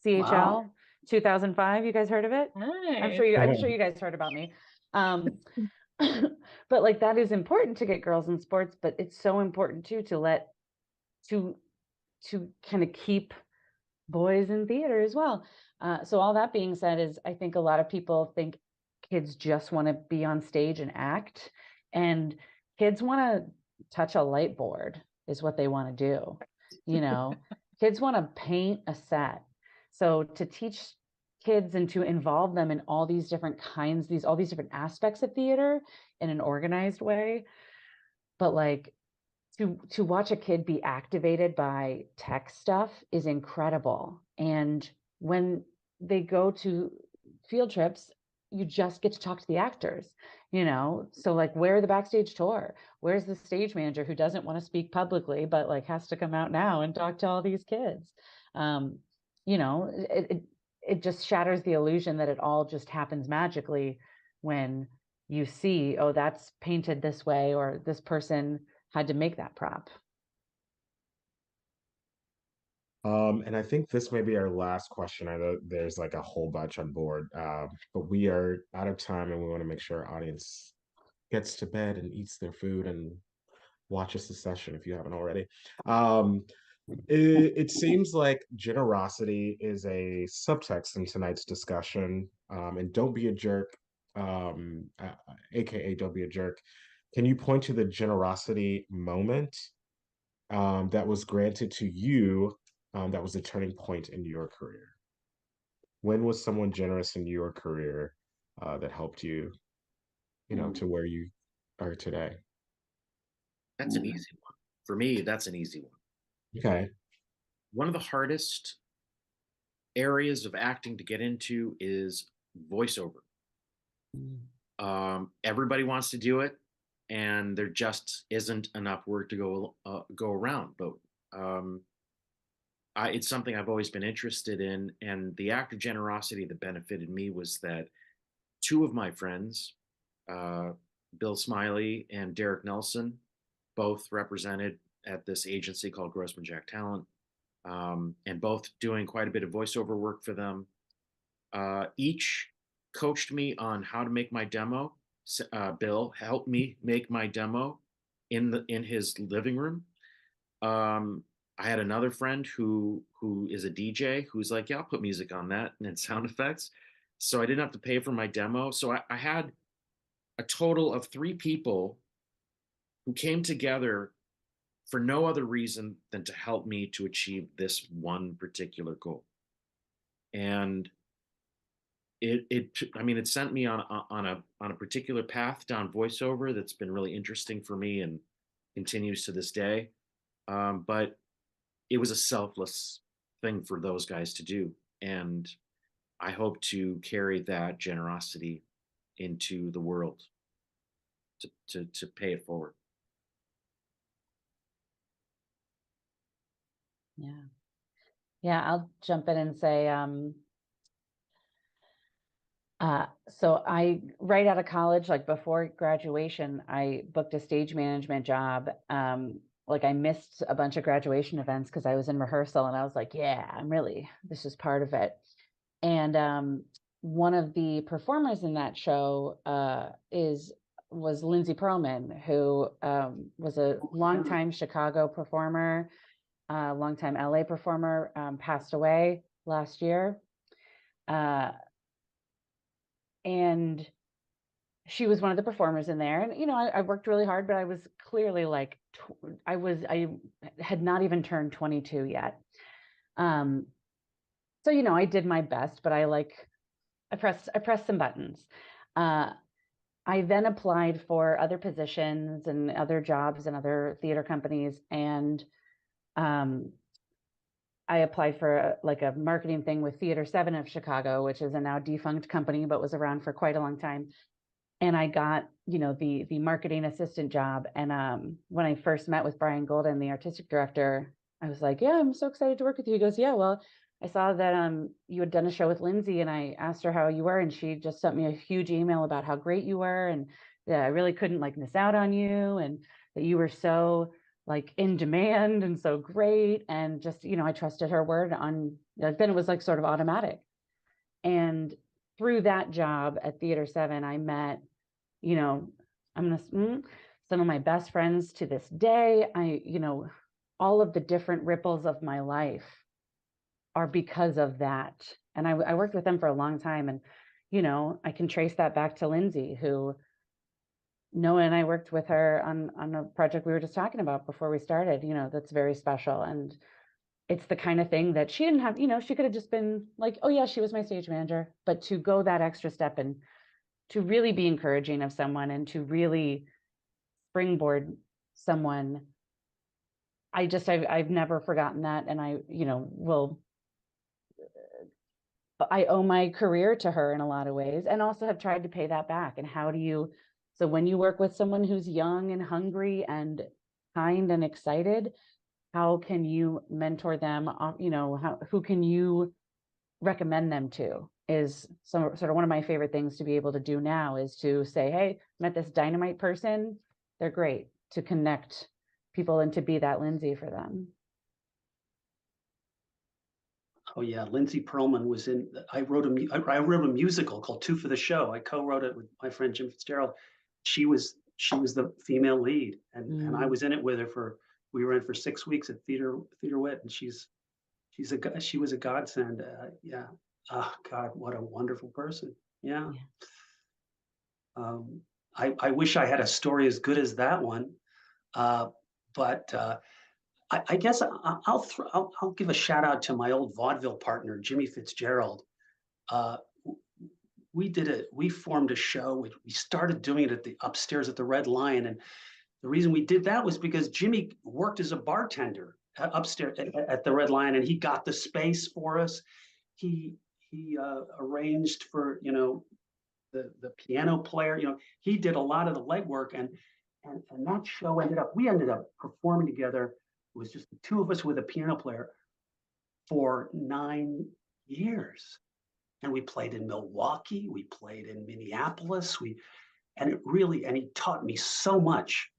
CHL, Wow. 2005. You guys heard of it? I'm sure you guys heard about me. But like that is important to get girls in sports, but it's so important too to kind of keep boys in theater as well. So all that being said is I think a lot of people think kids just want to be on stage and act, and kids want to touch a light board is what they want to do. Kids want to paint a set. So to teach kids and to involve them in all these different all these different aspects of theater in an organized way, but like to watch a kid be activated by tech stuff is incredible. And when they go to field trips, you just get to talk to the actors, so like, where the backstage tour, where's the stage manager who doesn't want to speak publicly but like has to come out now and talk to all these kids. It just shatters the illusion that it all just happens magically when you see, oh, that's painted this way, or this person had to make that prop. And I think this may be our last question. I know there's like a whole bunch on board, but we are out of time, and we want to make sure our audience gets to bed and eats their food and watches the session if you haven't already. It seems like generosity is a subtext in tonight's discussion, and don't be a jerk, aka don't be a jerk. Can you point to the generosity moment that was granted to you, that was a turning point in your career? When was someone generous in your career that helped you, to where you are today? That's an easy one. For me, that's an easy one. Okay. One of the hardest areas of acting to get into is voiceover. Everybody wants to do it, and there just isn't enough work to go around. But it's something I've always been interested in, and the act of generosity that benefited me was that two of my friends, Bill Smiley and Derek Nelson, both represented at this agency called Grossman Jack Talent, and both doing quite a bit of voiceover work for them. Each coached me on how to make my demo. Bill helped me make my demo in his living room. I had another friend who is a DJ who's like, yeah, I'll put music on that and sound effects. So I didn't have to pay for my demo. So I had a total of 3 people who came together for no other reason than to help me to achieve this one particular goal. And it sent me on a particular path down voiceover that's been really interesting for me and continues to this day. But it was a selfless thing for those guys to do, and I hope to carry that generosity into the world to pay it forward. Yeah, I'll jump in and say So right out of college, like before graduation, I booked a stage management job. Like I missed a bunch of graduation events because I was in rehearsal, and I was like, yeah, this is part of it. And one of the performers in that show was Lindsay Perlman, who was a longtime Chicago performer, longtime LA performer, passed away last year. And she was one of the performers in there. And, I worked really hard, but I was clearly like, I had not even turned 22 yet. So, I did my best, but I pressed some buttons. I then applied for other positions and other jobs and other theater companies. And I applied for a marketing thing with Theater 7 of Chicago, which is a now defunct company, but was around for quite a long time. And I got, the marketing assistant job. And when I first met with Brian Golden, the artistic director, I was like, yeah, I'm so excited to work with you. He goes, yeah, well, I saw that you had done a show with Lindsay, and I asked her how you were, and she just sent me a huge email about how great you were, and yeah, I really couldn't miss out on you, and that you were so in demand and so great. And just, I trusted her word on, then it was sort of automatic. And through that job at Theater 7, I met, some of my best friends to this day. All of the different ripples of my life are because of that. And I worked with them for a long time. And, I can trace that back to Lindsay, who Noah and I worked with her on a project we were just talking about before we started, that's very special. And it's the kind of thing that she didn't have, she could have just been like, oh yeah, she was my stage manager, but to go that extra step and to really be encouraging of someone and to really springboard someone, I've never forgotten that. And I owe my career to her in a lot of ways, and also have tried to pay that back. And so when you work with someone who's young and hungry and kind and excited, how can you mentor them? Who can you recommend them to is sort of one of my favorite things to be able to do now, is to say, hey, met this dynamite person. They're great, to connect people and to be that Lindsay for them. Oh yeah, Lindsay Perlman was in. I wrote a musical called Two for the Show. I co-wrote it with my friend Jim Fitzgerald. She was the female lead, and I was in it with her we were in for 6 weeks at Theater Wit, and she was a godsend. Yeah. Oh God, what a wonderful person. Yeah. I wish I had a story as good as that one, but I guess I'll give a shout out to my old vaudeville partner, Jimmy Fitzgerald. We formed a show. We started doing it upstairs at the Red Lion, and the reason we did that was because Jimmy worked as a bartender upstairs at the Red Lion, and he got the space for us. He arranged for the piano player. He did a lot of the legwork, and that show we ended up performing together. It was just the two of us with a piano player for 9 years. And we played in Milwaukee, we played in Minneapolis, and he taught me so much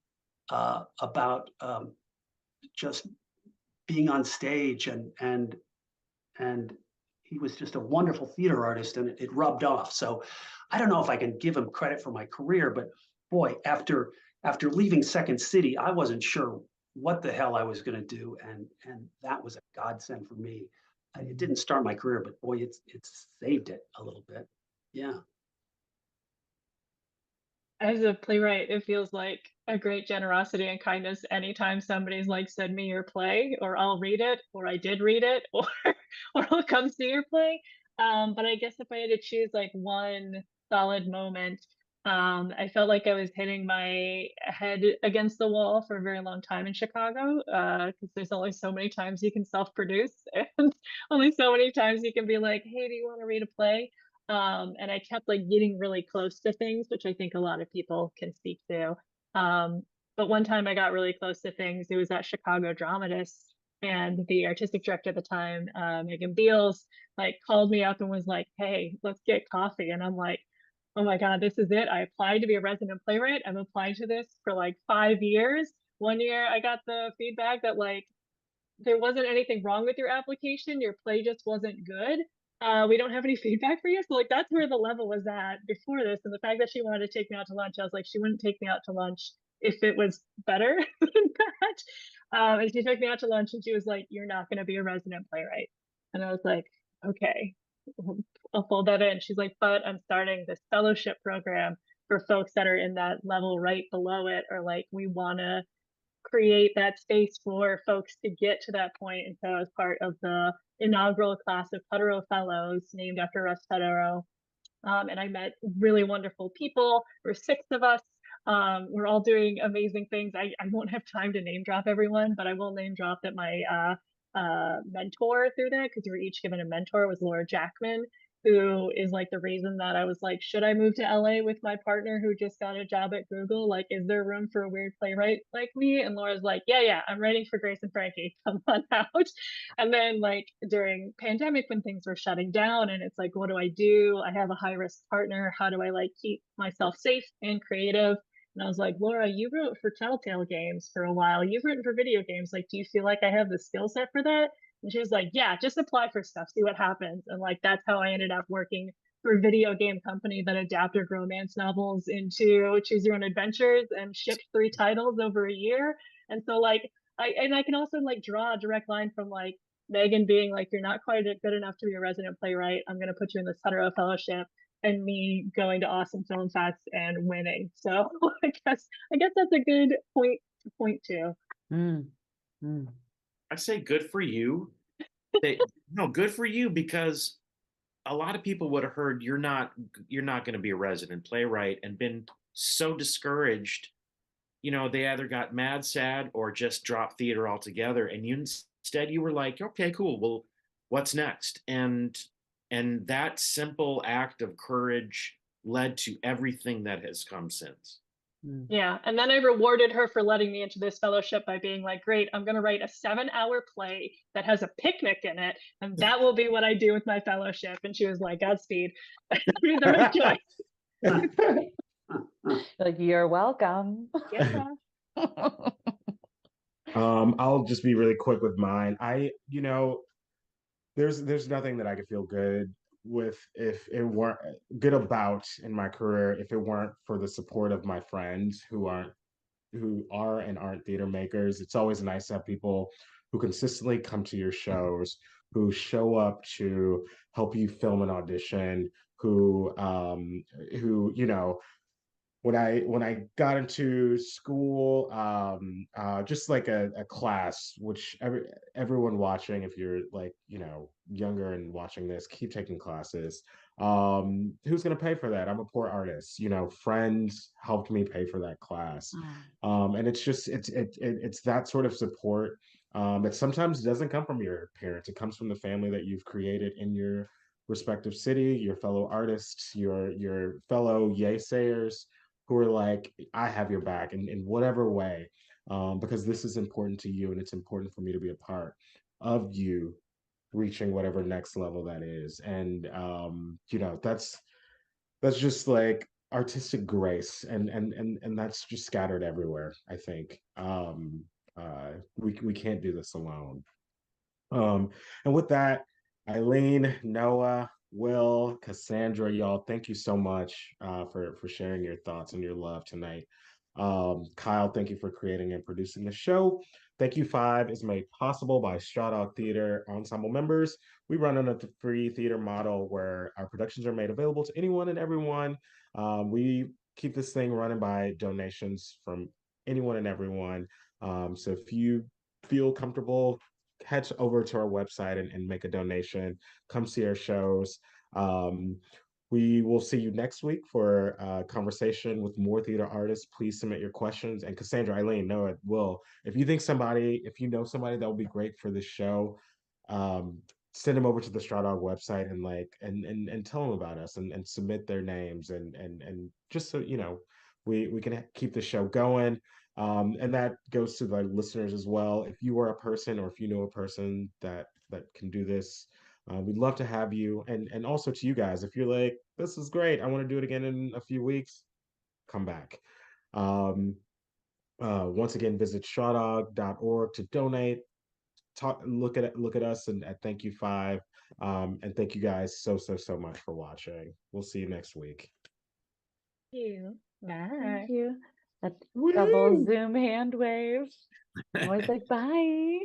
about just being on stage, and he was just a wonderful theater artist, and it rubbed off. So I don't know if I can give him credit for my career, but boy, after leaving Second City, I wasn't sure what the hell I was going to do, and that was a godsend for me. It didn't start my career, but boy, it's saved it a little bit. Yeah. As a playwright, it feels like a great generosity and kindness anytime somebody's like, send me your play, or I'll read it, or I did read it, or I'll come see your play. But I guess if I had to choose one solid moment, I felt like I was hitting my head against the wall for a very long time in Chicago, because there's only so many times you can self-produce, and only so many times you can be like, hey, do you want to read a play? And I kept getting really close to things, which I think a lot of people can speak to. But one time I got really close to things. It was at Chicago Dramatists, And the artistic director at the time, Megan Beals, like called me up and was like, "Hey, let's get coffee." And I'm like, "Oh my God, this is it. I applied to be a resident playwright. I've applied to this for like 5 years. One year I got the feedback that like there wasn't anything wrong with your application. Your play just wasn't good. We don't have any feedback for you." So like that's where the level was at before this. And the fact that she wanted to take me out to lunch, I was like, she wouldn't take me out to lunch if it was better than that. And she took me out to lunch and she was like, "You're not going to be a resident playwright." And I was like, "Okay, I'll fold that in." She's like, "But I'm starting this fellowship program for folks that are in that level right below it, or like we want to create that space for folks to get to that point." And so, as part of the inaugural class of Hetero Fellows, named after Russ Hetero, and I met really wonderful people. There were 6 of us. We're all doing amazing things. I won't have time to name drop everyone, but I will name drop that my mentor through that, because we were each given a mentor, was Laura Jackman, who is like the reason that I was like, should I move to LA with my partner who just got a job at Google? Like, is there room for a weird playwright like me? And Laura's like, yeah, I'm writing for Grace and Frankie. Come on out. And then like during pandemic when things were shutting down and it's like, what do I do? I have a high risk partner. How do I like keep myself safe and creative? And I was like, "Laura, you wrote for Telltale Games for a while. You've written for video games. Like, do you feel like I have the skill set for that?" And she was like, "Yeah, just apply for stuff, see what happens." And like, that's how I ended up working for a video game company that adapted romance novels into Choose Your Own Adventures and shipped 3 titles over a year. And so like, I can also like draw a direct line from like Megan being like, "You're not quite good enough to be a resident playwright. I'm going to put you in this hetero fellowship," and me going to Awesome Film Fest and winning. So I guess that's a good point to point to. Mm. Mm. I say good for you. No, good for you, because a lot of people would have heard you're not going to be a resident playwright and been so discouraged. You know, they either got mad, sad, or just dropped theater altogether. And you instead you were like, okay, cool. Well, what's next? And that simple act of courage led to everything that has come since. Yeah. And then I rewarded her for letting me into this fellowship by being like, "Great, I'm going to write a 7-hour play that has a picnic in it. And that will be what I do with my fellowship." And she was like, "Godspeed." The right choice. Like, you're welcome. Yeah. I'll just be really quick with mine. There's nothing that I could feel good with if it weren't good about in my career if it weren't for the support of my friends who are and aren't theater makers. It's always nice to have people who consistently come to your shows, who show up to help you film an audition, who when I got into school, just like a class, which everyone watching, if you're like younger and watching this, keep taking classes. Who's gonna pay for that? I'm a poor artist. Friends helped me pay for that class, and it's that sort of support that sometimes doesn't come from your parents. It comes from the family that you've created in your respective city, your fellow artists, your fellow yay sayers who are like, I have your back in whatever way, because this is important to you and it's important for me to be a part of you reaching whatever next level that is. And that's just like artistic grace, and that's just scattered everywhere, I think. We can't do this alone. And with that, Eileen, Noah, Will, Cassandra, y'all, thank you so much for sharing your thoughts and your love tonight. Kyle, thank you for creating and producing the show. Thank You Five is made possible by Strawdog Theater Ensemble members. We run on a free theater model where our productions are made available to anyone and everyone. We keep this thing running by donations from anyone and everyone. So if you feel comfortable, head over to our website and make a donation. Come see our shows. We will see you next week for a conversation with more theater artists. Please submit your questions. And Cassandra, Eileen, Noah, Will, if you know somebody that will be great for this show, send them over to the Strawdog website and tell them about us and submit their names and just so we can keep the show going. And that goes to the listeners as well. If you are a person, or if you know a person that can do this, we'd love to have you. And also to you guys, if you're like, this is great, I want to do it again in a few weeks, come back. Um, Once again, visit strawdog.org to donate. Look at us and at Thank You Five. And thank you guys so much for watching. We'll see you next week. Thank you. Bye. Thank you. That Woo! double Zoom hand wave. I'm always like, bye.